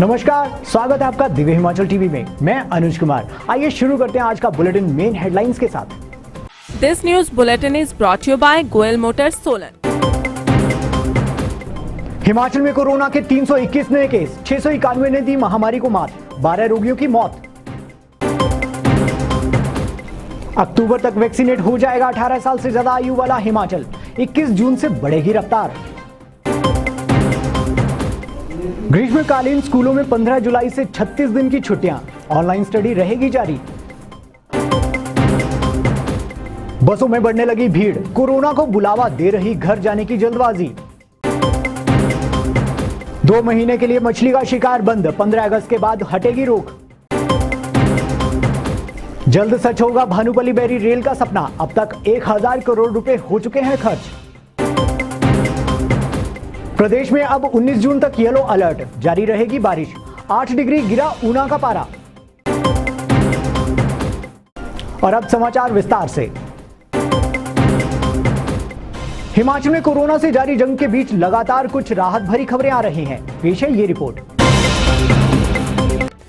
नमस्कार, स्वागत है आपका दिव्य हिमाचल टीवी में। मैं अनुज कुमार। आइए शुरू करते हैं आज का बुलेटिन मेन हेडलाइंस के साथ। This news bulletin is brought you by Goyal Motors Solan. Himachal में कोरोना के 321 नए केस, 691 ने दी महामारी को मात, 12 रोगियों की मौत। अक्टूबर तक वैक्सीनेट हो जाएगा 18 साल से ज्यादा आयु वाला हिमाचल, 21 जून से बढ़ेगी रफ्तार। ग्रीष्मकालीन स्कूलों में 15 जुलाई से 36 दिन की छुट्टियां, ऑनलाइन स्टडी रहेगी जारी। बसों में बढ़ने लगी भीड़, कोरोना को बुलावा दे रही घर जाने की जल्दबाजी। 2 महीने के लिए मछली का शिकार बंद, 15 अगस्त के बाद हटेगी रोक। जल्द सच होगा भानुपल्ली बैरी रेल का सपना, अब तक 1000 करोड़ रुपए हो चुके हैं खर्च। प्रदेश में अब 19 जून तक येलो अलर्ट, जारी रहेगी बारिश, 8 डिग्री गिरा ऊना का पारा। और अब समाचार विस्तार से। हिमाचल में कोरोना से जारी जंग के बीच लगातार कुछ राहत भरी खबरें आ रही हैं। पेश है ये रिपोर्ट।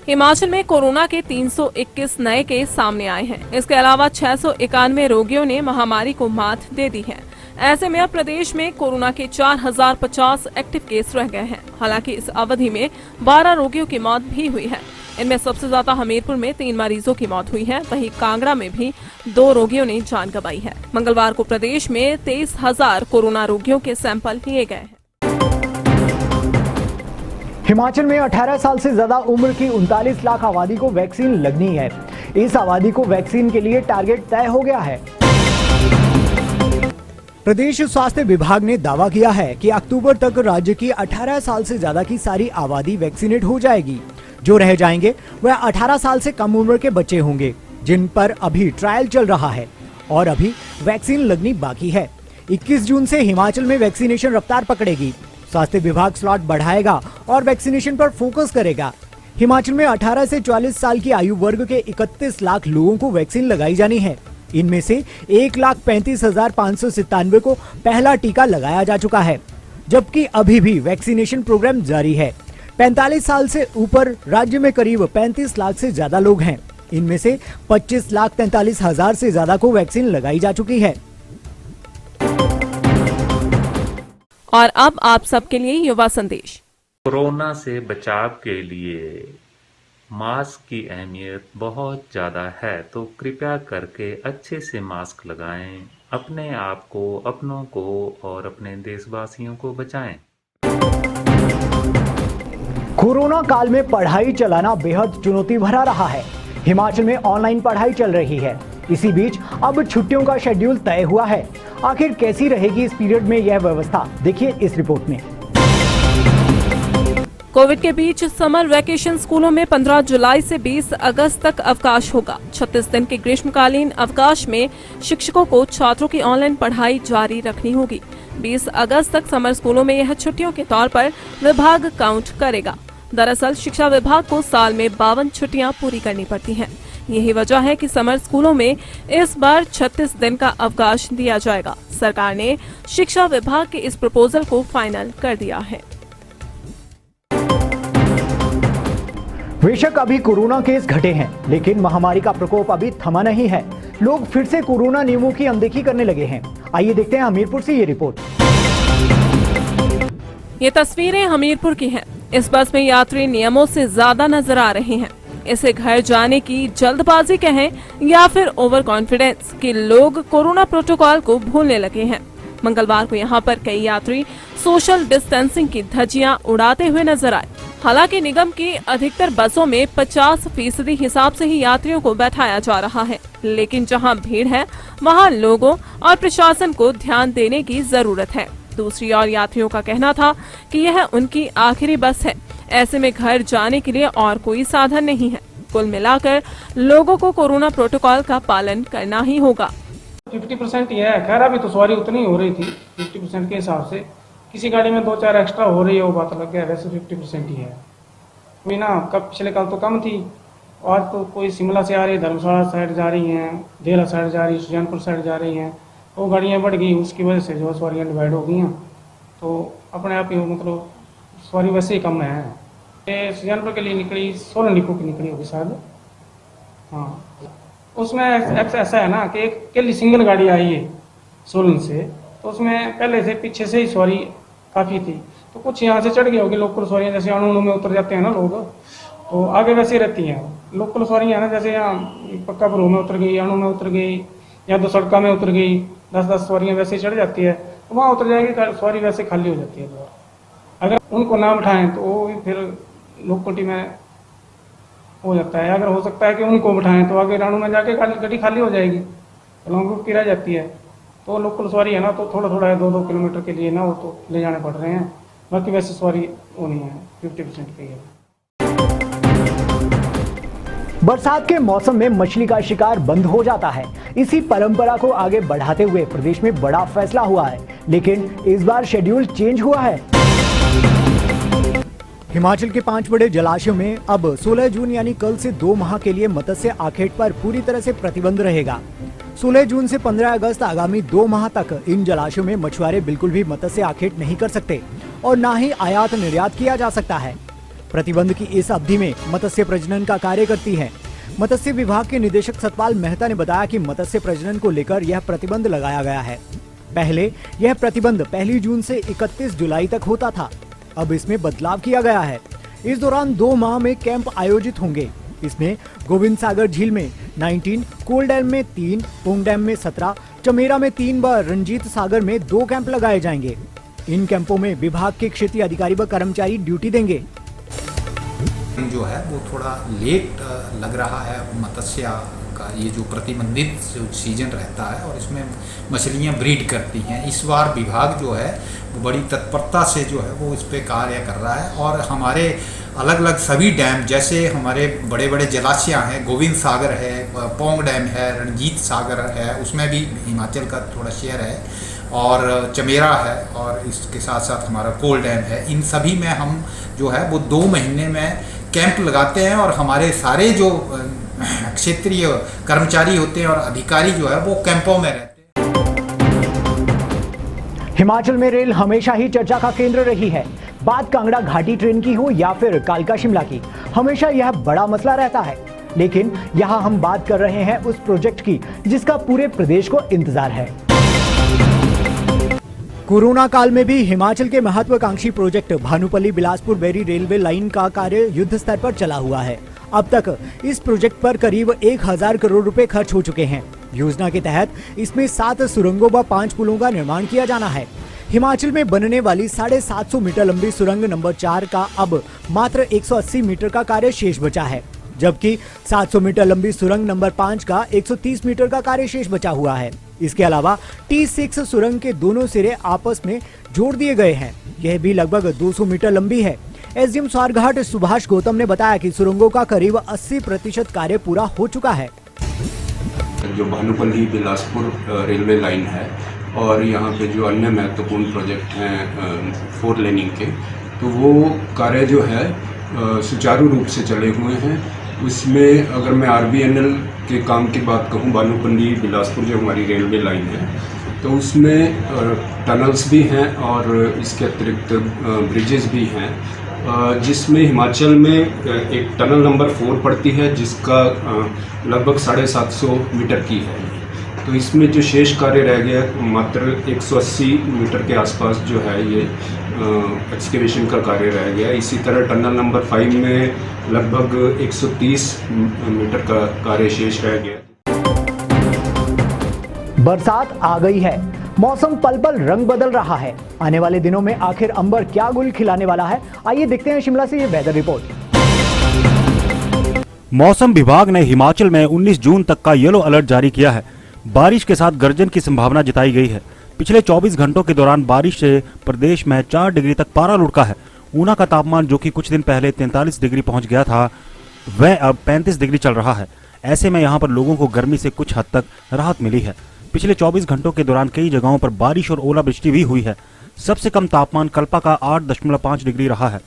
हिमाचल में कोरोना के 321 नए केस सामने आए हैं। इसके अलावा 691 रोगियों ने महामारी को मात दे दी है। ऐसे में अब प्रदेश में कोरोना के 4050 एक्टिव केस रह गए हैं। हालांकि इस अवधि में 12 रोगियों की मौत भी हुई है। इनमें सबसे ज्यादा हमीरपुर में 3 मरीजों की मौत हुई है, वहीं कांगड़ा में भी 2 रोगियों ने जान गंवाई है। मंगलवार को प्रदेश में 23,000 कोरोना रोगियों के सैंपल लिए गए हैं। हिमाचल में 18 साल से ज्यादा उम्र की 39 लाख आबादी को वैक्सीन लगनी है। इस आबादी को वैक्सीन के लिए टारगेट तय हो गया है। प्रदेश स्वास्थ्य विभाग ने दावा किया है कि अक्टूबर तक राज्य की 18 साल से ज्यादा की सारी आबादी वैक्सीनेट हो जाएगी। जो रह जाएंगे वह 18 साल से कम उम्र के बच्चे होंगे, जिन पर अभी ट्रायल चल रहा है और अभी वैक्सीन लगनी बाकी है। 21 जून से हिमाचल में वैक्सीनेशन रफ्तार पकड़ेगी। स्वास्थ्य विभाग स्लॉट बढ़ाएगा और वैक्सीनेशन पर फोकस करेगा। हिमाचल में 18 से 44 साल की आयु वर्ग के 31 लाख लोगों को वैक्सीन लगाई जानी है। इनमें से 1,35,597 को पहला टीका लगाया जा चुका है, जबकि अभी भी वैक्सीनेशन प्रोग्राम जारी है। 45 साल से ऊपर राज्य में करीब 35 लाख से ज्यादा लोग हैं। इनमें से 25,43,000 से ज्यादा को वैक्सीन लगाई जा चुकी है। और अब आप सबके लिए युवा संदेश। कोरोना से बचाव के लिए मास्क की अहमियत बहुत ज़्यादा है, तो कृपया करके अच्छे से मास्क लगाएं, अपने आप को, अपनों को और अपने देशवासियों को बचाएं। कोरोना काल में पढ़ाई चलाना बेहद चुनौती भरा रहा है। हिमाचल में ऑनलाइन पढ़ाई चल रही है। इसी बीच अब छुट्टियों का शेड्यूल तय हुआ है। आखिर कैसी रहेगी इस पीरियड में यह व्यवस्था, देखिए इस रिपोर्ट में। कोविड के बीच समर वैकेशन स्कूलों में 15 जुलाई से 20 अगस्त तक अवकाश होगा। 36 दिन के ग्रीष्मकालीन अवकाश में शिक्षकों को छात्रों की ऑनलाइन पढ़ाई जारी रखनी होगी। 20 अगस्त तक समर स्कूलों में यह छुट्टियों के तौर पर विभाग काउंट करेगा। दरअसल शिक्षा विभाग को साल में 52 छुट्टियां पूरी करनी पड़ती हैं। यही वजह है कि समर स्कूलों में इस बार 36 दिन का अवकाश दिया जाएगा। सरकार ने शिक्षा विभाग के इस प्रपोजल को फाइनल कर दिया है। बेशक अभी कोरोना केस घटे हैं, लेकिन महामारी का प्रकोप अभी थमा नहीं है। लोग फिर से कोरोना नियमों की अनदेखी करने लगे हैं। आइए देखते हैं हमीरपुर से ये रिपोर्ट। ये तस्वीरें हमीरपुर की हैं। इस बस में यात्री नियमों से ज्यादा नजर आ रहे हैं। इसे घर जाने की जल्दबाजी कहें या फिर ओवर कॉन्फिडेंस कि लोग कोरोना प्रोटोकॉल को भूलने लगे हैं। मंगलवार को यहाँ पर कई यात्री सोशल डिस्टेंसिंग की धज्जियां उड़ाते हुए नजर आए। हालांकि निगम की अधिकतर बसों में 50% हिसाब से ही यात्रियों को बैठाया जा रहा है, लेकिन जहां भीड़ है वहां लोगों और प्रशासन को ध्यान देने की जरूरत है। दूसरी ओर यात्रियों का कहना था कि यह उनकी आखिरी बस है। ऐसे में घर जाने के लिए और कोई साधन नहीं है। कुल मिलाकर लोगों को कोरोना प्रोटोकॉल का पालन करना ही होगा। 50% ही है। खैर अभी तो सवारी उतनी ही हो रही थी 50% के हिसाब से। किसी गाड़ी में 2-4 एक्स्ट्रा हो रही है, वो बात अलग है। वैसे 50% ही है। अभी ना कब पिछले कल तो कम थी, आज तो कोई शिमला से आ रही है, धर्मशाला साइड जा रही हैं, देहरा साइड जा रही है, सुजानपुर साइड जा रही हैं। वो गाड़ियाँ बढ़ गई, उसकी वजह से जो सवारियाँ डिवाइड हो गई हैं। तो अपने आप ही मतलब सवारी वैसे ही कम है। ये सुजानपुर के लिए निकली 16 डिपो की निकली होगी शायद। हाँ, उसमें ऐसा है ना कि एक अकेली सिंगल गाड़ी आई है सोलन से, तो उसमें पहले से पीछे से ही सवारी काफ़ी थी, तो कुछ यहाँ से चढ़ गई होगी लोकल सवारियाँ, जैसे अणु में उतर जाते हैं ना लोग, तो आगे वैसे रहती हैं लोकल सवारियाँ ना, जैसे यहाँ पक्कापुर में उतर गई, अणु में उतर गई, या तो सड़का में उतर गई, 10-10 सवारियाँ वैसे चढ़ जाती है, तो वहाँ उतर जाएगी, सवारी वैसे खाली हो जाती है दोबारा। अगर उनको ना बिठाएं तो वो भी फिर लोकलिटी में हो जाता है। अगर हो सकता है कि उनको बिठाएं तो आगे राणू में जाके गाड़ी खाली हो जाएगी, लॉन्ग रूट की रह जाती है। तो लोकल सवारी है ना, तो थोड़ा थोड़ा 2-2 किलोमीटर के लिए ना वो तो ले जाने पड़ रहे हैं, बाकी वैसे सवारी वो नहीं है, 50% की है। बरसात के मौसम में मछली का शिकार बंद हो जाता है। इसी परंपरा को आगे बढ़ाते हुए प्रदेश में बड़ा फैसला हुआ है, लेकिन इस बार शेड्यूल चेंज हुआ है। हिमाचल के 5 बड़े जलाशयों में अब 16 जून यानी कल से 2 माह के लिए मत्स्य आखेट पर पूरी तरह से प्रतिबंध रहेगा। 16 जून से 15 अगस्त आगामी 2 माह तक इन जलाशयों में मछुआरे बिल्कुल भी मत्स्य आखेट नहीं कर सकते और न ही आयात निर्यात किया जा सकता है। प्रतिबंध की इस अवधि में मत्स्य प्रजनन का कार्य करती है। मत्स्य विभाग के निदेशक सतपाल मेहता ने बताया कि मत्स्य प्रजनन को लेकर यह प्रतिबंध लगाया गया है। पहले यह प्रतिबंध 1 जून से 31 जुलाई तक होता था, अब इसमें बदलाव किया गया है। इस दौरान 2 माह में कैंप आयोजित होंगे। इसमें गोविंद सागर झील में 19, कोल डैम में 3, पोंग डैम में 17, चमेरा में 3 व रंजीत सागर में 2 कैंप लगाए जाएंगे। इन कैंपों में विभाग के क्षेत्रीय अधिकारी व कर्मचारी ड्यूटी देंगे। जो है वो थोड़ा लेट लग रहा है मत्स्य का, ये जो प्रतिबंधित सीजन रहता है और इसमें मछलियाँ ब्रीड करती हैं। इस बार विभाग जो है वो बड़ी तत्परता से जो है वो इस पे कार्य कर रहा है और हमारे अलग अलग सभी डैम, जैसे हमारे बड़े बड़े जलाशय हैं, गोविंद सागर है, पोंग डैम है, रणजीत सागर है, उसमें भी हिमाचल का थोड़ा शेयर है, और चमेरा है, और इसके साथ साथ हमारा कोल डैम है। इन सभी में हम जो है वो 2 महीने में कैंप लगाते हैं और हमारे सारे जो क्षेत्रीय कर्मचारी होते हैं और अधिकारी जो है वो कैंपों में रहते हैं। हिमाचल में रेल हमेशा ही चर्चा का केंद्र रही है। बात कांगड़ा घाटी ट्रेन की हो या फिर कालका शिमला की, हमेशा यह बड़ा मसला रहता है। लेकिन यहाँ हम बात कर रहे हैं उस प्रोजेक्ट की जिसका पूरे प्रदेश को इंतजार है। कोरोना काल में भी हिमाचल के महत्वाकांक्षी project Bhanupalli Bilaspur Beri railway line का कार्य युद्ध स्तर पर चला हुआ है। अब तक इस प्रोजेक्ट पर करीब 1000 करोड़ रुपए खर्च हो चुके हैं। योजना के तहत इसमें 7 सुरंगों व 5 पुलों का निर्माण किया जाना है। हिमाचल में बनने वाली 750 मीटर लंबी सुरंग नंबर 4 का अब मात्र 180 मीटर का कार्य शेष बचा है, जबकि 700 मीटर लंबी सुरंग नंबर 5 का 130 मीटर का कार्य शेष बचा हुआ है। इसके अलावा T6 सुरंग के दोनों सिरे आपस में जोड़ दिए गए हैं। यह भी लगभग 200 मीटर लंबी है। एसडीएम स्वारघाट सुभाष गौतम ने बताया कि सुरंगों का करीब 80% कार्य पूरा हो चुका है। जो भानुपल्ली बिलासपुर रेलवे लाइन है और यहाँ पे जो अन्य महत्वपूर्ण प्रोजेक्ट हैं 4 लेनिंग के, तो वो कार्य जो है सुचारू रूप से चले हुए हैं। उसमें अगर मैं RVNL के काम की बात कहूँ, भानुपल्ली बिलासपुर जो हमारी रेलवे लाइन है, तो उसमें टनल्स भी हैं और इसके अतिरिक्त ब्रिजेस भी हैं, जिसमें हिमाचल में एक टनल नंबर 4 पड़ती है जिसका लगभग 750 मीटर की है। तो इसमें जो शेष कार्य रह गया मात्र 180 मीटर के आसपास जो है ये एक्सकेवेशन का कार्य रह गया। इसी तरह टनल नंबर 5 में लगभग 130 मीटर का कार्य शेष रह गया। बरसात आ गई है, मौसम पल पल रंग बदल रहा है। आने वाले दिनों में आखिर अंबर क्या गुल खिलाने वाला है, आइए देखते हैं शिमला से ये वेदर रिपोर्ट। मौसम विभाग ने हिमाचल में 19 जून तक का येलो अलर्ट जारी किया है। बारिश के साथ गर्जन की संभावना जताई गई है। पिछले 24 घंटों के दौरान बारिश से प्रदेश में 4 डिग्री तक पारा लुढ़का है। ऊना का तापमान जो कि कुछ दिन पहले 43 डिग्री पहुंच गया था, वह अब 35 डिग्री चल रहा है। ऐसे में यहाँ पर लोगों को गर्मी से कुछ हद तक राहत मिली है। पिछले 24 घंटों के दौरान कई जगहों पर बारिश और ओलावृष्टि भी हुई है। सबसे कम तापमान कल्पा का 8.5 डिग्री रहा है।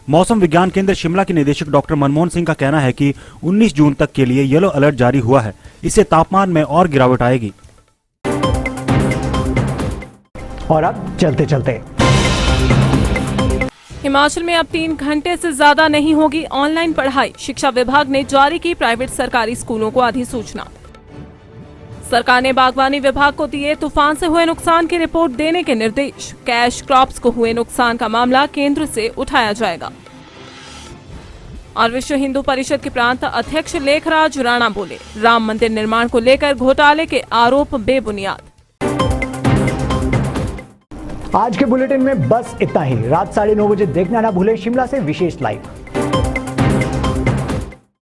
मौसम विज्ञान केंद्र शिमला के निदेशक डॉक्टर मनमोहन सिंह का कहना है कि 19 जून तक के लिए येलो अलर्ट जारी हुआ है। इससे तापमान में और गिरावट आएगी। और अब चलते चलते हिमाचल में अब 3 घंटे से ज्यादा नहीं होगी ऑनलाइन पढ़ाई। शिक्षा विभाग ने जारी की प्राइवेट सरकारी स्कूलों को अधिसूचना। सरकार ने बागवानी विभाग को दिए तूफान से हुए नुकसान की रिपोर्ट देने के निर्देश। कैश क्रॉप्स को हुए नुकसान का मामला केंद्र से उठाया जाएगा। और विश्व हिंदू परिषद के प्रांत अध्यक्ष लेखराज राणा बोले, राम मंदिर निर्माण को लेकर घोटाले के आरोप बेबुनियाद। आज के बुलेटिन में बस इतना ही। रात 9:30 बजे देखना ना भूलें शिमला से विशेष लाइव।